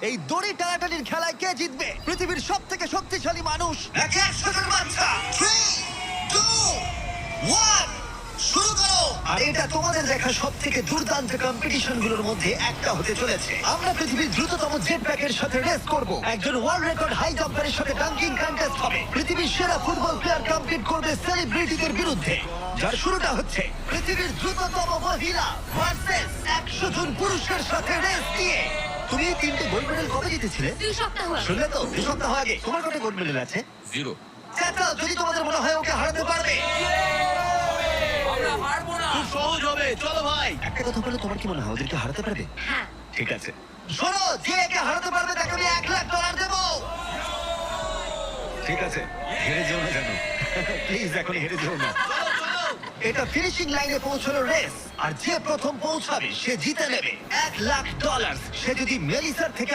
এই দড়ি টানাটানির খেলায় কে জিতবে? পৃথিবীর সব থেকে শক্তিশালী মানুষ নাকি 100 জন বাচ্চা? 3, 2, 1, শুরু করো। আর এটা তোমাদের দেখা সব থেকে দুর্দান্ত কম্পিটিশন গুলোর মধ্যে একটা হতে চলেছে। আমরা পৃথিবীর দ্রুততম জেট প্যাকের সাথে রেস করব। একজন ওয়ার্ল্ড রেকর্ড হাই জাম্পারের সাথে ডাঙ্কিং কন্টেস্ট হবে। পৃথিবীর সেরা ফুটবল প্লেয়ার কম্পিট করবে সেলিব্রিটিদের বিরুদ্ধে। যার শুরুটা হচ্ছে পৃথিবীর দ্রুততম মহিলা ভার্সেস 100 জন পুরুষের সাথে রেস দিয়ে। তুমি এই 3টে গোল্ড মেডেল কবে জিতেছিলে? 2 সপ্তাহ আগে। শুনলে তো, 2 সপ্তাহ আগে। তোমার কত গোল্ড মেডেল আছে? 0। চাচা, যদি তোমাদের মনে হয় ওকে হারাতে পারবে, আমরা হারবো না। খুব সহজ হবে। চলো ভাই, একটা কথা বলে, তোমার কি মনে হয় ওদেরকে হারাতে পারবে? হ্যাঁ। ঠিক আছে, শোনো, যে একে হারাতে পারবে তাকে আমি $1,00,000 দেবো। ঠিক আছে, হেরে যেও না জানো, প্লিজ এখন হেরে যেও না। এটা ফিনিশিং লাইনে পৌঁছানোর রেস, আর যে প্রথম পৌঁছাবে সে জিতে নেবে $1,00,000। সে যদি মেলিসার থেকে